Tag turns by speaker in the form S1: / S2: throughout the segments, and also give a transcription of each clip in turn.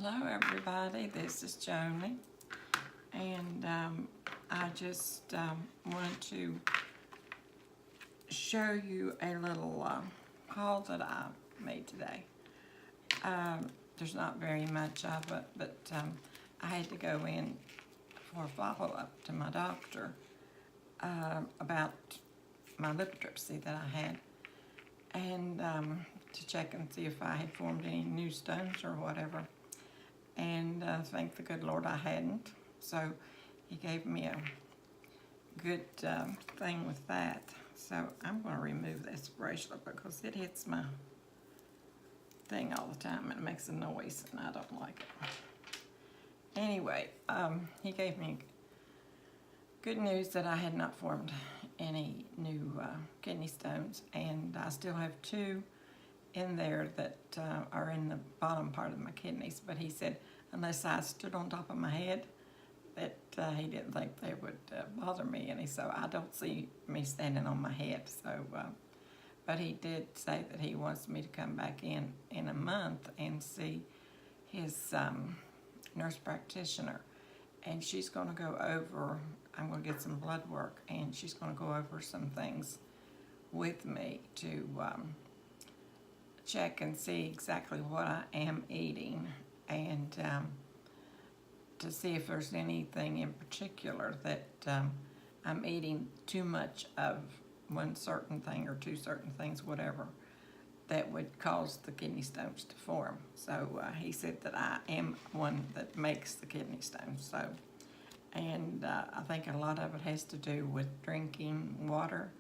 S1: Hello everybody, this is Joni, and I just want to show you a little haul that I made today. There's not very much of it, but I had to go in for a follow-up to my doctor about my lithotripsy that I had, and to check and see if I had formed any new stones or whatever. And thank the good Lord I hadn't. So he gave me a good thing with that. So I'm going to remove this bracelet because it hits my thing all the time and it makes a noise and I don't like it. Anyway, he gave me good news that I had not formed any new kidney stones, and I still have two in there that are in the bottom part of my kidneys, but he said unless I stood on top of my head that he didn't think they would bother me any, so I don't see me standing on my head. So but he did say that he wants me to come back in a month and see his nurse practitioner, and she's going to go over, I'm going to get some blood work, and she's going to go over some things with me to check and see exactly what I am eating, and to see if there's anything in particular that I'm eating too much of one certain thing or two certain things, whatever, that would cause the kidney stones to form. So he said that I am one that makes the kidney stones. So, and I think a lot of it has to do with drinking water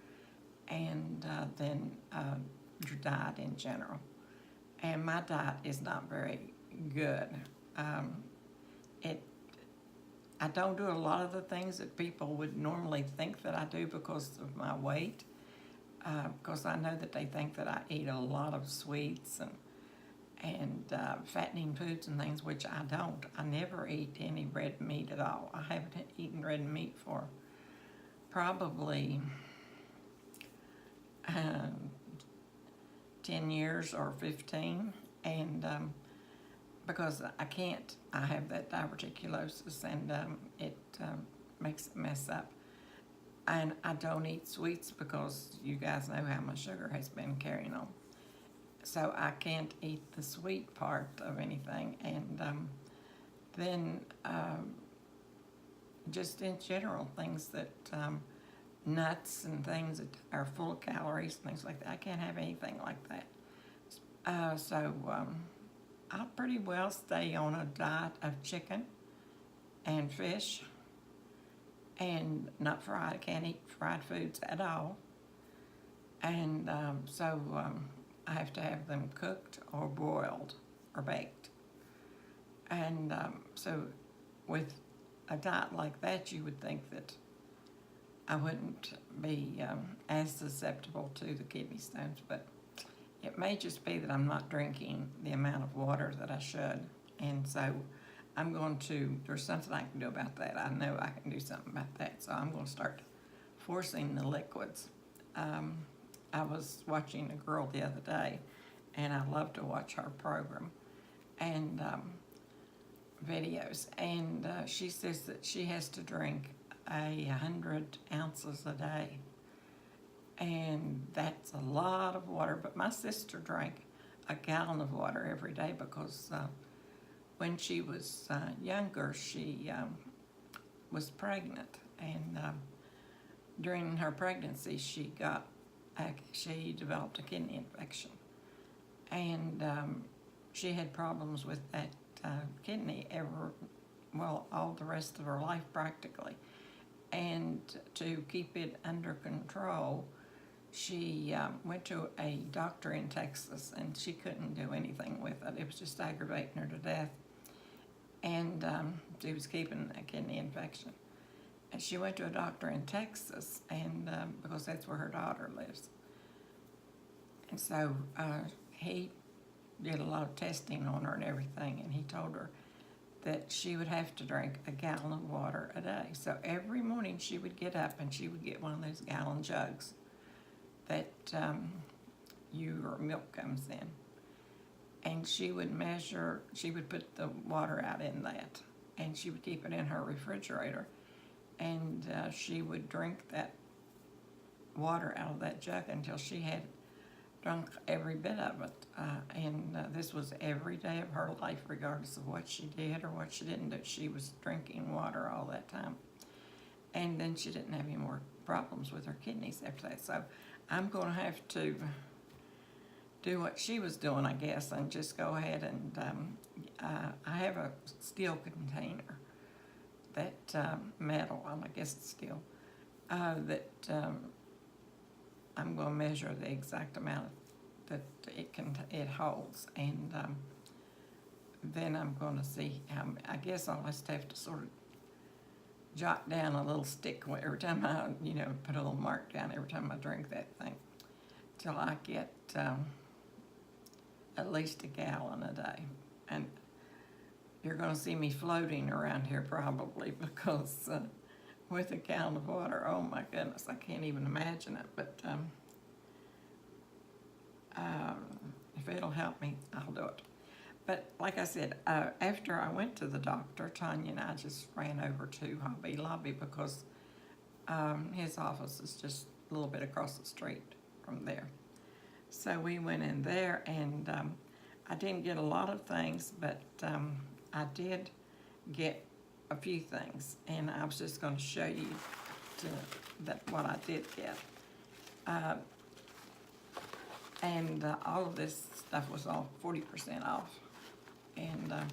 S1: and then your diet in general. And my diet is not very good. I don't do a lot of the things that people would normally think that I do because of my weight. Because I know that they think that I eat a lot of sweets and fattening foods and things, which I don't. I never eat any red meat at all. I haven't eaten red meat for probably 10 years or 15, and because I can't, I have that diverticulosis, and it makes it mess up. And I don't eat sweets because you guys know how much sugar has been carrying on. So I can't eat the sweet part of anything, and then just in general, things that nuts and things that are full of calories, things like that. I can't have anything like that. So I'll pretty well stay on a diet of chicken and fish and not fried. I can't eat fried foods at all. And so I have to have them cooked or boiled or baked. And so with a diet like that, you would think that I wouldn't be as susceptible to the kidney stones, but it may just be that I'm not drinking the amount of water that I should. And so I'm going to, there's something I can do about that. I know I can do something about that. So I'm going to start forcing the liquids. I was watching a girl the other day, and I love to watch her program and videos. And she says that she has to drink 100 ounces a day. And that's a lot of water. But my sister drank a gallon of water every day because when she was younger, she was pregnant. And during her pregnancy, she developed a kidney infection. And she had problems with that kidney all the rest of her life practically. And to keep it under control, she went to a doctor in Texas, and she couldn't do anything with it. It was just aggravating her to death. And she was keeping a kidney infection. And she went to a doctor in Texas, and because that's where her daughter lives. And so he did a lot of testing on her and everything, and he told her that she would have to drink a gallon of water a day. So every morning she would get up and she would get one of those gallon jugs that your milk comes in. and she would measure, she would put the water out in that, and she would keep it in her refrigerator, and she would drink that water out of that jug until she had drunk every bit of it. And this was every day of her life, regardless of what she did or what she didn't do. She was drinking water all that time. And then she didn't have any more problems with her kidneys after that. So I'm going to have to do what she was doing, I guess, and just go ahead and I have a steel container that metal, I guess it's steel, that I'm going to measure the exact amount that it holds, and then I'm going to see how. I guess I'll just have to sort of jot down a little stick every time I, put a little mark down every time I drink that thing, till I get at least a gallon a day. And you're going to see me floating around here probably, because with a gallon of water, oh my goodness, I can't even imagine it. But if it'll help me, I'll do it. But like I said, after I went to the doctor, Tanya and I just ran over to Hobby Lobby, because his office is just a little bit across the street from there. So we went in there, and I didn't get a lot of things, but I did get a few things, and I was just going to show you what I did get. And all of this stuff was all 40% off. And I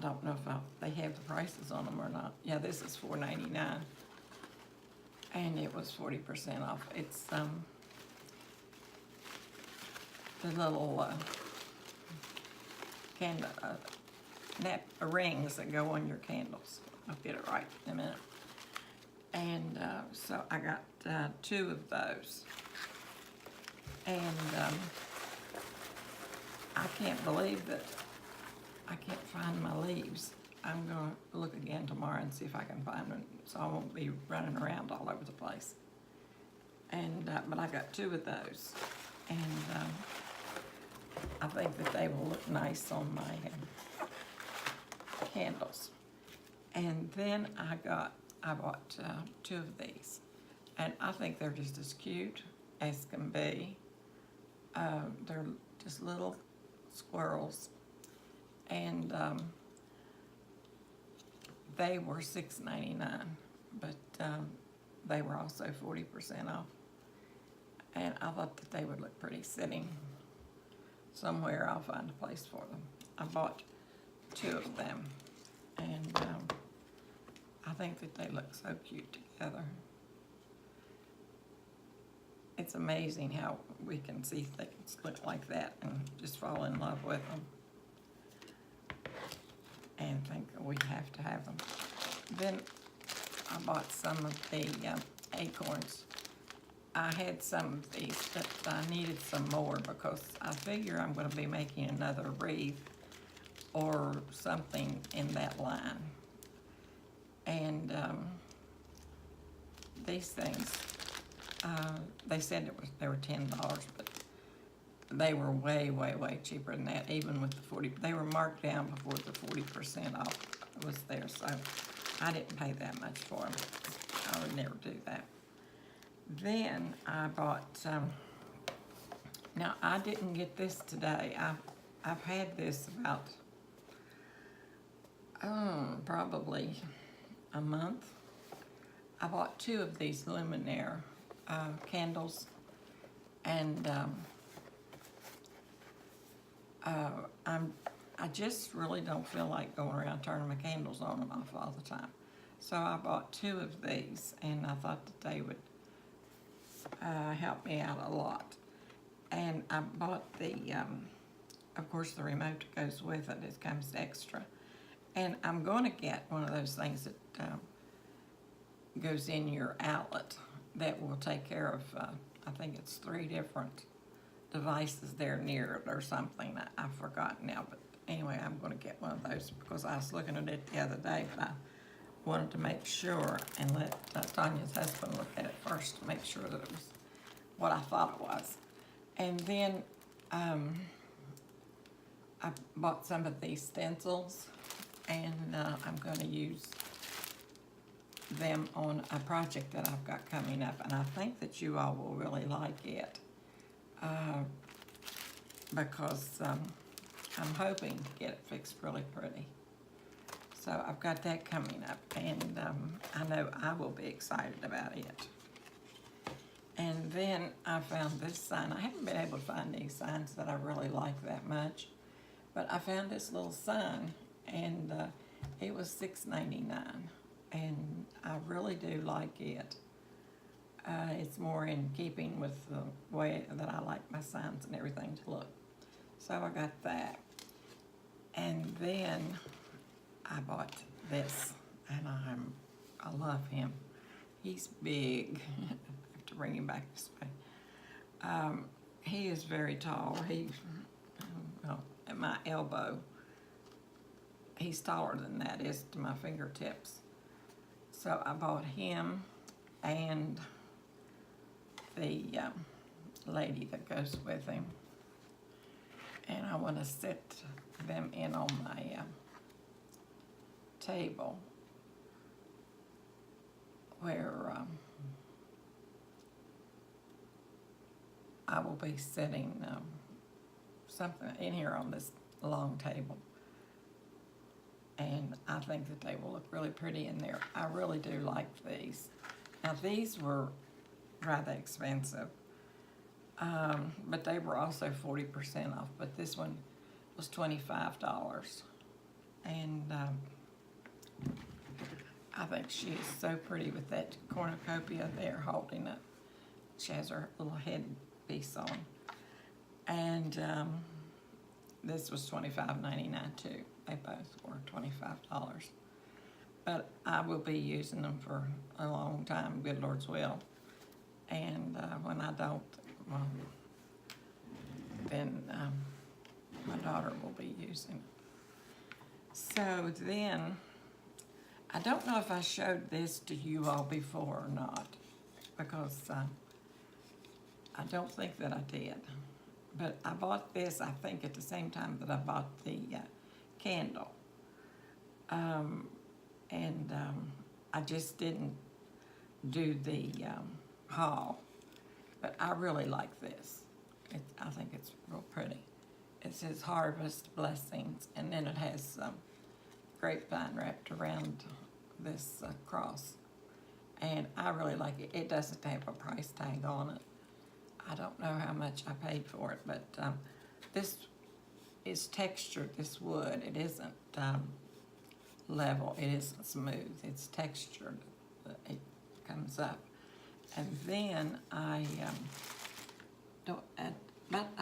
S1: don't know if they have the prices on them or not. Yeah, this is $4.99, and it was 40% off. It's the little candle rings that go on your candles. I'll get it right in a minute. And so I got 2 of those. And I can't believe that I can't find my leaves. I'm going to look again tomorrow and see if I can find them, so I won't be running around all over the place. And but I got 2 of those, and I think that they will look nice on my candles. And then I bought 2 of these, and I think they're just as cute as can be. They're just little squirrels, and they were $6.99, but they were also 40% off, and I thought that they would look pretty sitting somewhere. I'll find a place for them. I bought 2 of them, and I think that they look so cute together. It's amazing how we can see things look like that and just fall in love with them and think that we have to have them. Then I bought some of the acorns. I had some of these, but I needed some more, because I figure I'm going to be making another wreath or something in that line. And these things, they said they were $10, but they were way, way, way cheaper than that, even with the 40. They were marked down before the 40% off was there, so I didn't pay that much for them. I would never do that. Then I bought now I didn't get this today. I've had this about probably a month. I bought 2 of these Luminaire candles, and I just really don't feel like going around turning my candles on and off all the time. So I bought 2 of these, and I thought that they would help me out a lot. And I bought the, of course, the remote goes with it. It comes extra. And I'm going to get one of those things that goes in your outlet that will take care of, I think it's 3 different devices there near it or something. I've forgotten now, but anyway, I'm going to get one of those, because I was looking at it the other day, but I wanted to make sure and let Tanya's husband look at it first to make sure that it was what I thought it was. And then Um, I bought some of these stencils, and I'm going to use them on a project that I've got coming up, and I think that you all will really like it, because I'm hoping to get it fixed really pretty. So I've got that coming up, and I know I will be excited about it. And then I found this sign. I haven't been able to find any signs that I really like that much, but I found this little sign, and it was $6.99, and I really do like it. It's more in keeping with the way that I like my signs and everything to look. So I got that. And then I bought this, and I love him. He's big. I have to bring him back this way. He is very tall. He's at my elbow. He's taller than that is to my fingertips. So I bought him and the lady that goes with him, and I want to set them in on my table where I will be setting something in here on this long table, and I think that they will look really pretty in there. I really do like these. Now these were rather expensive, but they were also 40% off, but this one was $25, and I think she is so pretty with that cornucopia there holding it. She has her little headpiece on, and this was $25.99 too. They both were $25, but I will be using them for a long time, good Lord's will. And when I don't, well, then my daughter will be using it. So then, I don't know if I showed this to you all before or not, because I don't think that I did. But I bought this, I think, at the same time that I bought the candle. I just didn't do the haul, but I really like this. I think it's real pretty. It says Harvest Blessings, and then it has some grapevine wrapped around this cross, and I really like it. It doesn't have a price tag on it. I don't know how much I paid for it, but this is textured, this wood. It isn't level, it isn't smooth, it's textured. It comes up. And then I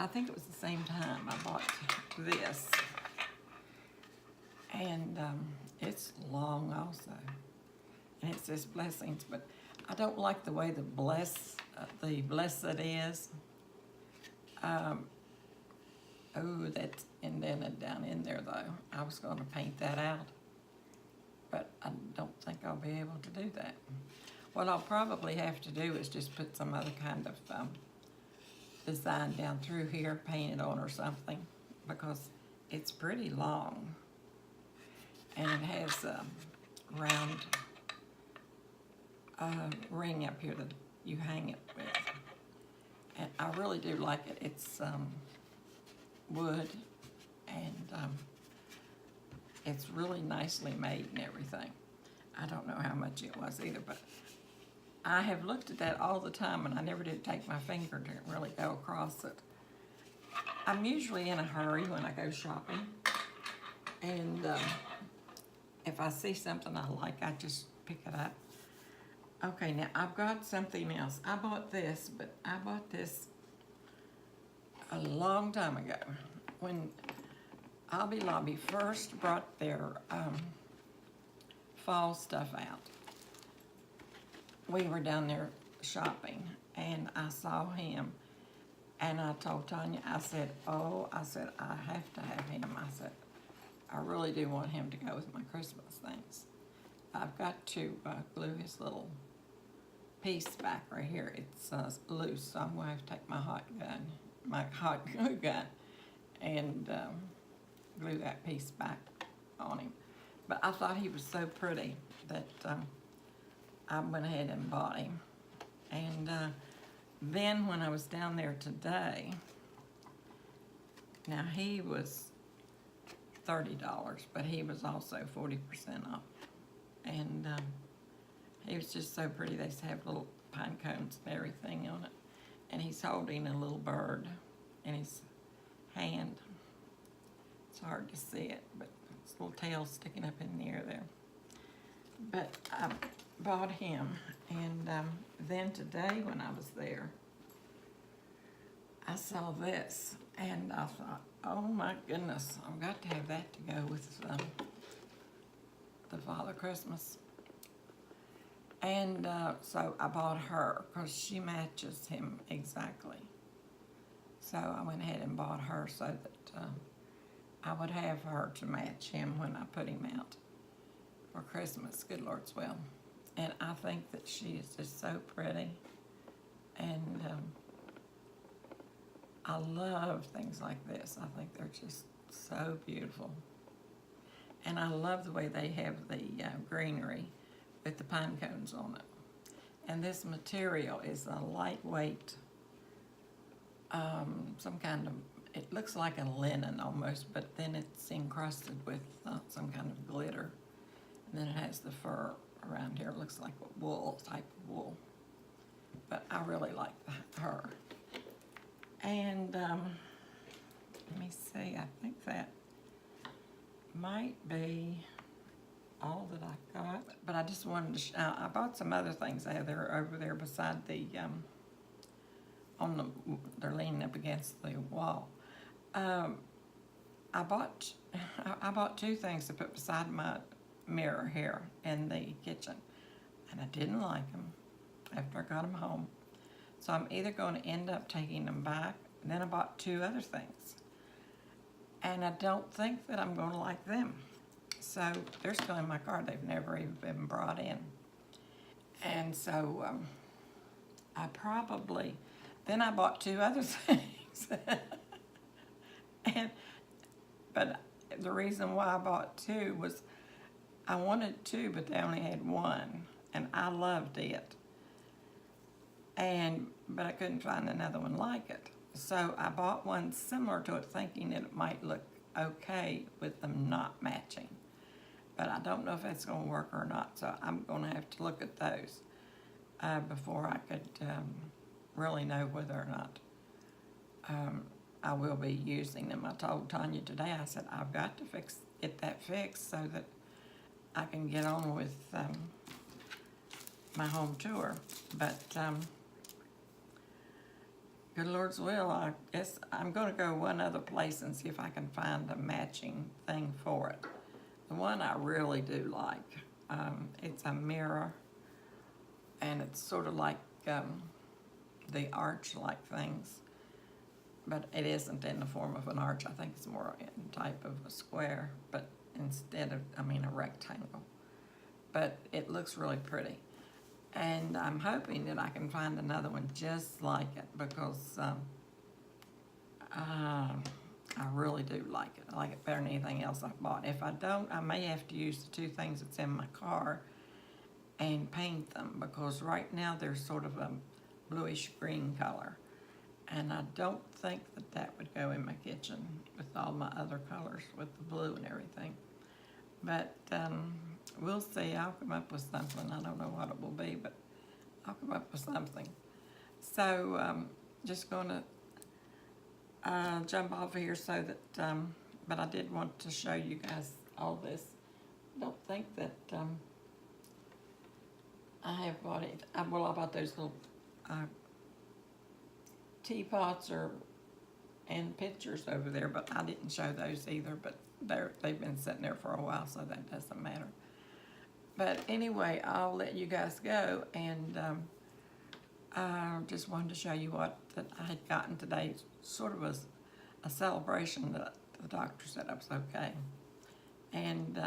S1: think it was the same time I bought this. And it's long also. And it says blessings, but I don't like the way the blessed is. Oh, that's indented down in there though. I was going to paint that out, but I don't think I'll be able to do that. What I'll probably have to do is just put some other kind of design down through here, paint it on or something, because it's pretty long. And it has a round ring up here that you hang it with. And I really do like it. It's wood, and it's really nicely made and everything. I don't know how much it was either, but I have looked at that all the time, and I never did take my finger to really go across it. I'm usually in a hurry when I go shopping, and if I see something I like, I just pick it up. Okay, now I've got something else. I bought this, but I bought this a long time ago when Hobby Lobby first brought their fall stuff out. We were down there shopping, and I saw him, and I told Tanya, I said, I have to have him. I said, I really do want him to go with my Christmas things. I've got to glue his little piece back right here. It's loose, so I'm going to have to take my hot gun, my hot glue gun and glue that piece back on him. But I thought he was so pretty that I went ahead and bought him. And then when I was down there today, now he was $30, but he was also 40% off. And he was just so pretty. They used to have little pine cones and everything on it. And he's holding a little bird in his hand. It's hard to see it, but his little tail's sticking up in the air there. But I bought him, and then today when I was there, I saw this, and I thought, oh my goodness, I've got to have that to go with the Father Christmas. And so I bought her because she matches him exactly. So I went ahead and bought her so that I would have her to match him when I put him out for Christmas, good Lord's will. And I think that she is just so pretty. And I love things like this. I think they're just so beautiful. And I love the way they have the greenery with the pine cones on it. And this material is a lightweight, some kind of, it looks like a linen almost, but then it's encrusted with some kind of glitter. And then it has the fur around here. It looks like a wool, type of wool. But I really like her. And let me see, I think that might be all that I got. But I just wanted to, I bought some other things there over there beside the, they're leaning up against the wall. I bought 2 things to put beside my mirror here in the kitchen, and I didn't like them after I got them home. So I'm either going to end up taking them back, and then I bought 2 other things, and I don't think that I'm going to like them. So they're still in my car. They've never even been brought in. And so then I bought 2 other things. But the reason why I bought 2 was I wanted 2, but they only had 1, and I loved it. But I couldn't find another one like it. So I bought one similar to it, thinking that it might look okay with them not matching. But I don't know if that's going to work or not, so I'm going to have to look at those before I could really know whether or not I will be using them. I told Tanya today, I said, I've got to get that fixed so that I can get on with my home tour. But good Lord's will, I guess I'm going to go one other place and see if I can find a matching thing for it. The one I really do like, it's a mirror, and it's sort of like the arch-like things, but it isn't in the form of an arch. I think it's more in type of a square, but instead of, a rectangle. But it looks really pretty. And I'm hoping that I can find another one just like it, because I really do like it. I like it better than anything else I've bought. If I don't, I may have to use the 2 things that's in my car and paint them, because right now they're sort of a bluish green color. And I don't think that would go in my kitchen with all my other colors, with the blue and everything. But we'll see. I'll come up with something. I don't know what it will be, but I'll come up with something. So just going to jump off of here so that, but I did want to show you guys all this. I don't think that I have bought it. I bought those little teapots and pictures over there, but I didn't show those either, but they've been sitting there for a while, so that doesn't matter. But anyway, I'll let you guys go, and I just wanted to show you what that I had gotten today. Sort of a celebration that the doctor said I was okay. And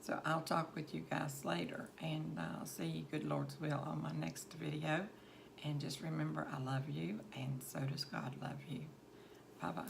S1: so I'll talk with you guys later, and I'll see you, good Lord's will, on my next video. And just remember, I love you, and so does God love you. Bye-bye.